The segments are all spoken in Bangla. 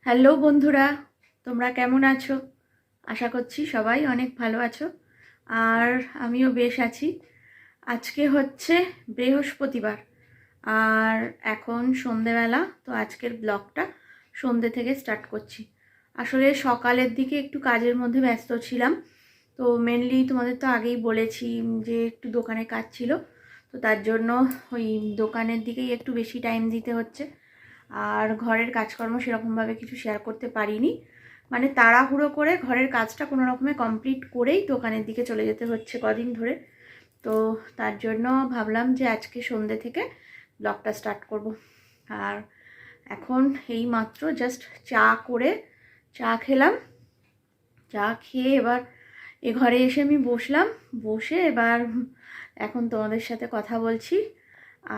হ্যালো বন্ধুরা, তোমরা কেমন আছো? আশা করছি সবাই অনেক ভালো আছো। আর আমিও বেশ আছি। আজকে হচ্ছে বৃহস্পতিবার, আর এখন সন্ধেবেলা। তো আজকের ব্লগটা সন্ধে থেকে স্টার্ট করছি। আসলে সকালের দিকে একটু কাজের মধ্যে ব্যস্ত ছিলাম। তো মেনলি তোমাদের তো আগেই বলেছি যে একটু দোকানে কাজ ছিল। তো তার জন্য ওই দোকানের দিকেই একটু বেশি টাইম দিতে হচ্ছে। আর ঘরের কাজকর্ম সেরকমভাবে কিছু শেয়ার করতে পারিনি। মানে তাড়াহুড়ো করে ঘরের কাজটা কোনো রকমে কমপ্লিট করেই দোকানের দিকে চলে যেতে হচ্ছে কদিন ধরে। তো তার জন্য ভাবলাম যে আজকে সন্ধ্যে থেকে ব্লগটা স্টার্ট করব। আর এখন এই মাত্র জাস্ট চা খেলাম। চা খেয়ে এবার এ ঘরে এসে আমি বসলাম। বসে এবার এখন তোমাদের সাথে কথা বলছি।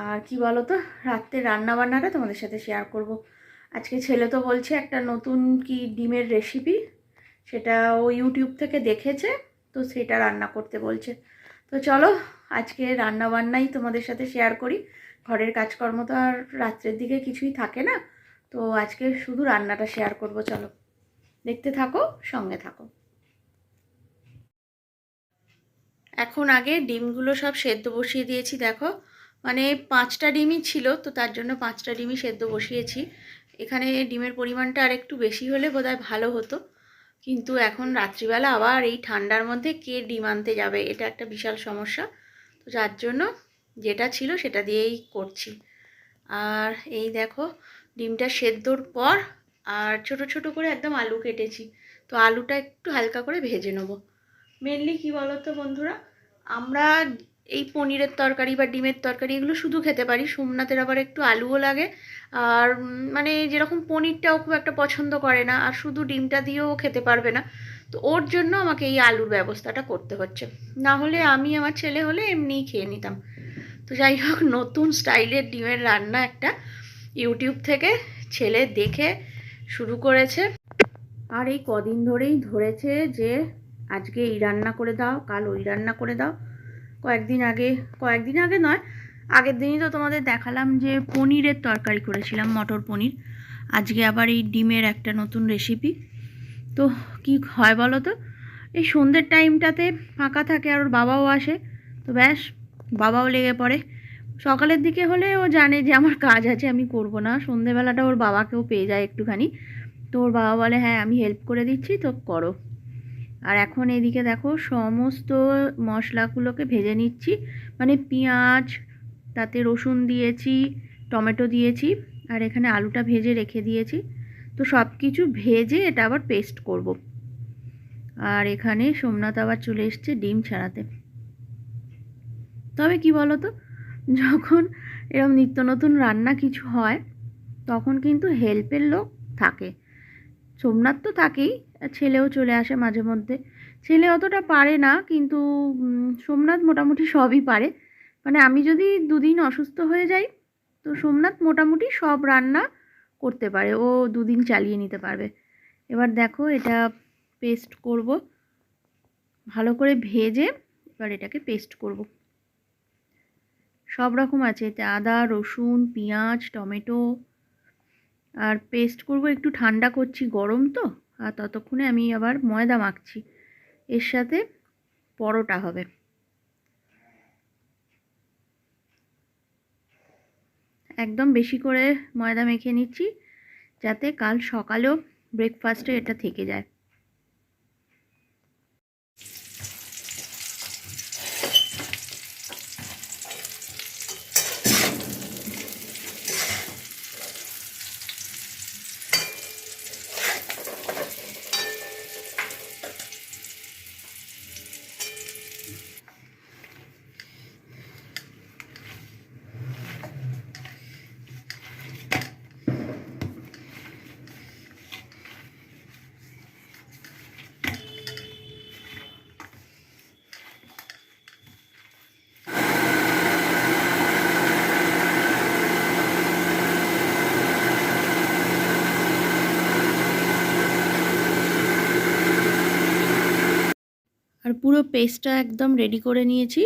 আর কি বলো তো, রাত্রে রান্না বান্নাটা তোমাদের সাথে শেয়ার করব। আজকে ছেলে তো বলছে একটা নতুন কি ডিমের রেসিপি, সেটা ও ইউটিউব থেকে দেখেছে, তো সেটা রান্না করতে বলছে। তো চলো আজকে রান্না বান্নাই তোমাদের সাথে শেয়ার করি। ঘরের কাজকর্ম তো আর রাত্রের দিকে কিছুই থাকে না। তো আজকে শুধু রান্নাটা শেয়ার করব। চলো দেখতে থাকো, সঙ্গে থাকো। এখন আগে ডিমগুলো সব সেদ্ধ বসিয়ে দিয়েছি, দেখো। মানে 5টা ডিমই ছিল, তো তার জন্য 5টা ডিমই সেদ্ধ বসিয়েছি। এখানে ডিমের পরিমাণটা আর একটু বেশি হলে বোধহয় ভালো হতো, কিন্তু এখন রাত্রিবেলা আবার এই ঠান্ডার মধ্যে কে ডিম আনতে যাবে, এটা একটা বিশাল সমস্যা। তো যার জন্য যেটা ছিল সেটা দিয়েই করছি। আর এই দেখো, ডিমটা সেদ্ধর পর আর ছোট ছোট করে একদম আলু কেটেছি। তো আলুটা একটু হালকা করে ভেজে নেবো। মেনলি কি বলো তো বন্ধুরা, আমরা এই পনিরের তরকারি বা ডিমের তরকারি এগুলো শুধু খেতে পারি, সোমনাথের আবার একটু আলুও লাগে। আর মানে যেরকম পনিরটাও খুব একটা পছন্দ করে না, আর শুধু ডিমটা দিয়েও খেতে পারবে না। তো ওর জন্য আমাকে এই আলুর ব্যবস্থাটা করতে হচ্ছে। না হলে আমি আমার ছেলে হলে এমনিই খেয়ে নিতাম। তো যাই হোক, নতুন স্টাইলের ডিমের রান্না একটা ইউটিউব থেকে ছেলে দেখে শুরু করেছে। আর এই কদিন ধরেই ধরেছে যে আজকে এই রান্না করে দাও, কাল ওই রান্না করে দাও। কয়েকদিন আগে নয়, আগের দিনই তো তোমাদের দেখালাম যে পনিরের তরকারি করেছিলাম, মটর পনির। আজকে আবার এই ডিমের একটা নতুন রেসিপি। তো কি হয় বলো তো, এই সন্ধ্যের টাইমটাতে ফাঁকা থাকে আর ওর বাবাও আসে। তো ব্যাস, বাবাও লেগে পড়ে। সকালের দিকে হলে ও জানে যে আমার কাজ আছে, আমি করব না। সন্ধেবেলাটা ওর বাবাকেও পেয়ে যায় একটুখানি। তো ওর বাবা বলে হ্যাঁ আমি হেল্প করে দিচ্ছি, তো করো। আর এখন এদিকে দেখো সমস্ত মশলাগুলোকে ভেজে নিচ্ছি। মানে পেঁয়াজ, তাতে রসুন দিয়েছি, টমেটো দিয়েছি, আর এখানে আলুটা ভেজে রেখে দিয়েছি। তো সব কিছু ভেজে এটা আবার পেস্ট করব। আর এখানে সোমনাথ আবার চলে এসছে ডিম ছাড়াতে। তবে কি বলো তো, যখন এরকম নিত্য নতুন রান্না কিছু হয় তখন কিন্তু হেল্পের লোক থাকে। সোমনাথ তো থাকেই, ছেলেও চলে আসে মাঝে মধ্যে। ছেলে অতটা পারে না, কিন্তু সোমনাথ মোটামুটি সবই পারে। মানে আমি যদি দুদিন অসুস্থ হয়ে যাই, তো সোমনাথ মোটামুটি সব রান্না করতে পারে, ও দুদিন চালিয়ে নিতে পারবে। এবার দেখো এটা পেস্ট করব, ভালো করে ভেজে এবার এটাকে পেস্ট করব। সব রকম আছে এতে, আদা, রসুন, পেঁয়াজ, টমেটো। আর পেস্ট করব, একটু ঠান্ডা করছি, গরম তো। আর ততক্ষণে আমি আবার ময়দা মাখছি, এর সাথে পরোটা হবে। একদম বেশি করে ময়দা মেখে নিচ্ছি, যাতে কাল সকালেও ব্রেকফাস্টে এটা থেকে যায়। আর পুরো পেস্টটা একদম রেডি করে নিয়েছি।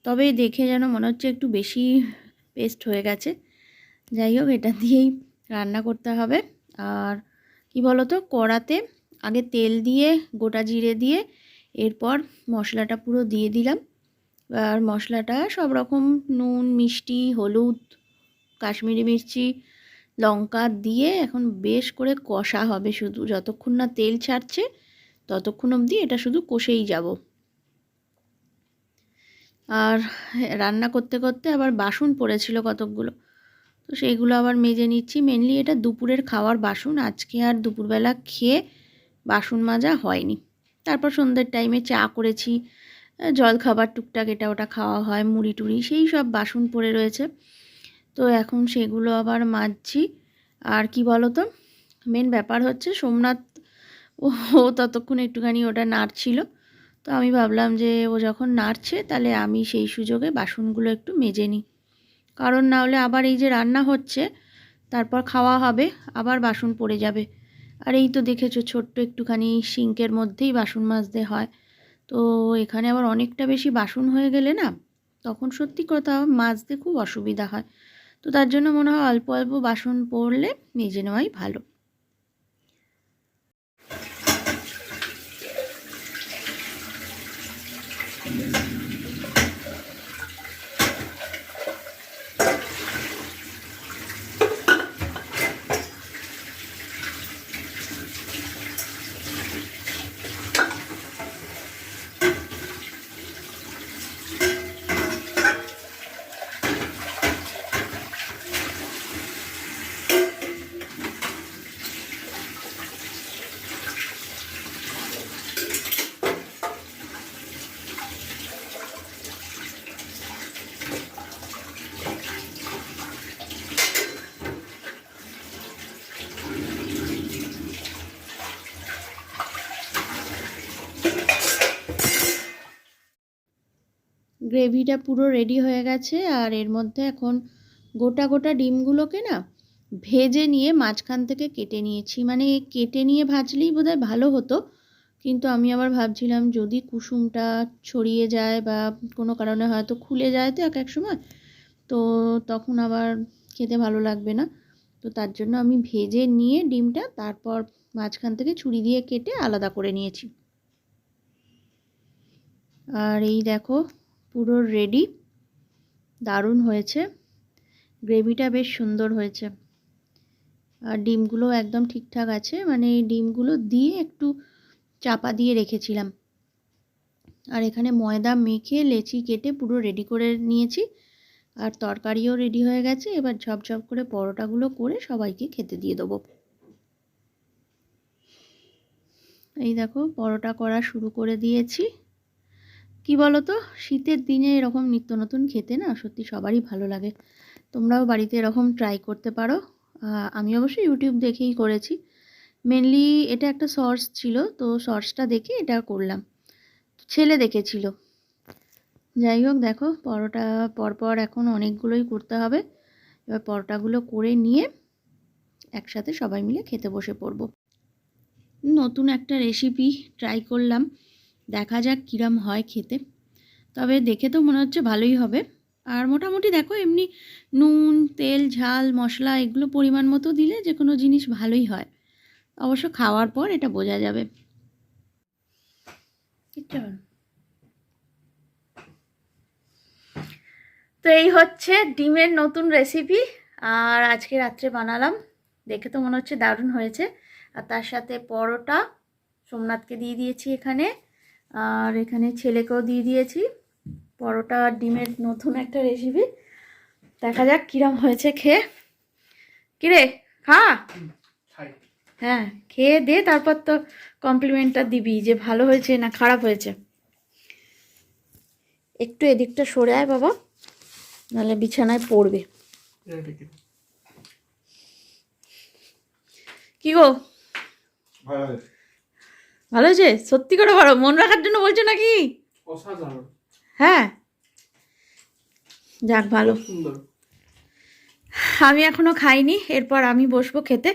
তবে দেখে যেন মনে হচ্ছে একটু বেশি পেস্ট হয়ে গেছে। যাই হোক, এটা দিয়েই রান্না করতে হবে। আর কি বলো তো, কড়াতে আগে তেল দিয়ে গোটা জিরে দিয়ে এরপর মশলাটা পুরো দিয়ে দিলাম। আর মশলাটা সব রকম নুন, মিষ্টি, হলুদ, কাশ্মীরি মির্চি, লঙ্কা দিয়ে এখন বেশ করে কষা হবে, শুধু যতক্ষণ না তেল ছাড়ছে ততক্ষণ অবধি এটা শুধু কষেই যাব। আর রান্না করতে করতে আবার বাসন পড়েছিল কতকগুলো, তো সেইগুলো আবার মেজে নিচ্ছি। মেনলি এটা দুপুরের খাওয়ার বাসন, আজকে আর দুপুরবেলা খেয়ে বাসন মাজা হয়নি। তারপর সন্ধ্যের টাইমে চা করেছি, জল খাবার টুকটাক এটা ওটা খাওয়া হয়, মুড়ি টুড়ি, সেই সব বাসন পড়ে রয়েছে। তো এখন সেগুলো আবার মাজছি। আর কি বলো তো, মেন ব্যাপার হচ্ছে সোমনাথ ও ততক্ষণ একটুখানি ওটা নাড়ছিল, তো আমি ভাবলাম যে ও যখন নাড়ছে তাহলে আমি সেই সুযোগে বাসনগুলো একটু মেজে নিই, কারণ না হলে আবার এই যে রান্না হচ্ছে তারপর খাওয়া হবে আবার বাসন পড়ে যাবে। আর এই তো দেখেছো ছোট্ট একটুখানি সিঙ্কের মধ্যেই বাসন মাজতে হয়, তো এখানে আবার অনেকটা বেশি বাসন হয়ে গেলে না তখন সত্যি কথা মাজতে খুব অসুবিধা হয়। তো তার জন্য মনে হয় অল্প অল্প বাসন পড়লে মেজে নেওয়াই ভালো। গ্রেভিটা পুরো রেডি হয়ে গেছে, আর এর মধ্যে এখন গোটা গোটা ডিমগুলোকে না ভেজে নিয়ে মাঝখান থেকে কেটে নিয়েছি। মানে কেটে নিয়ে ভাজলেই বোধহয় ভালো হতো, কিন্তু আমি আবার ভাবছিলাম যদি কুসুমটা ছড়িয়ে যায় বা কোনো কারণে হয়তো খুলে যায় তো এক এক সময়, তো তখন আবার খেতে ভালো লাগবে না। তো তার জন্য আমি ভেজে নিয়ে ডিমটা তারপর মাঝখান থেকে ছুরি দিয়ে কেটে আলাদা করে নিয়েছি। আর এই দেখো পুরো রেডি, দারুণ হয়েছে, গ্রেভিটা বেশ সুন্দর হয়েছে। আর ডিমগুলো একদম ঠিকঠাক আছে, মানে এই ডিমগুলো দিয়ে একটু চাপা দিয়ে রেখেছিলাম। আর এখানে ময়দা মেখে লেচি কেটে পুরো রেডি করে নিয়েছি, আর তরকারিও রেডি হয়ে গেছে। এবার ঝপঝপ করে পরোটাগুলো করে সবাইকে খেতে দিয়ে দেবো। এই দেখো পরোটা করা শুরু করে দিয়েছি। কি বলো তো, শীতের দিনে এরকম নিত্য নতুন খেতে না সত্যি সবারই ভালো লাগে। তোমরাও বাড়িতে এরকম ট্রাই করতে পারো। আমি অবশ্য ইউটিউব দেখেই করেছি, মেনলি এটা একটা শর্টস ছিল, তো শর্টসটা দেখে এটা করলাম, ছেলে দেখেছিল। যাই হোক দেখো পরোটা পরপর এখন অনেকগুলোই করতে হবে। এবার পরোটাগুলো করে নিয়ে একসাথে সবাই মিলে খেতে বসে পড়ব। নতুন একটা রেসিপি ট্রাই করলাম, দেখা যাক কিরম হয় খেতে। তবে দেখে তো মনে হচ্ছে ভালোই হবে। আর মোটামুটি দেখো এমনি নুন, তেল, ঝাল, মশলা এগুলো পরিমাণ মতো দিলে যে কোনো জিনিস ভালোই হয়। অবশ্য খাওয়ার পর এটা বোঝা যাবে। তো এই হচ্ছে ডিমের নতুন রেসিপি, আর আজকে রাত্রে বানালাম। দেখে তো মনে হচ্ছে দারুণ হয়েছে। আর তার সাথে পরোটা সোমনাথকে দিয়ে দিয়েছি এখানে, আর এখানে ছেলেকেও দিয়ে দিয়েছি। পরোটা আর ডিমের নতুন একটা রেসিপি, দেখা যাক কিরম হয়েছে খেয়ে। কিরে খা, হ্যাঁ খেয়ে দে, তারপর তো কমপ্লিমেন্টটা দিবি যে ভালো হয়েছে না খারাপ হয়েছে। একটু এদিকটা সরে আয় বাবা, নাহলে বিছানায় পড়বে। কি গো ভালো হয়েছে? সত্যি করে বলো, মন রাখার জন্য বলছো নাকি? হ্যাঁ যাক ভালো। আমি এখনো খাইনি, এরপর আমি বসবো খেতে।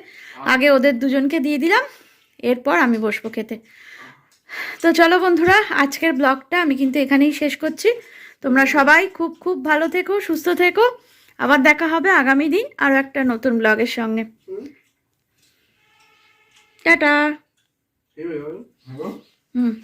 আগে ওদের দুজনকে দিয়ে দিলাম, এরপর আমি বসবো খেতে। তো চলো বন্ধুরা, আজকের ব্লগটা আমি কিন্তু এখানেই শেষ করছি। তোমরা সবাই খুব খুব ভালো থেকো, সুস্থ থেকো। আবার দেখা হবে আগামী দিন আরও একটা নতুন ব্লগের সঙ্গে। টাটা। হুম।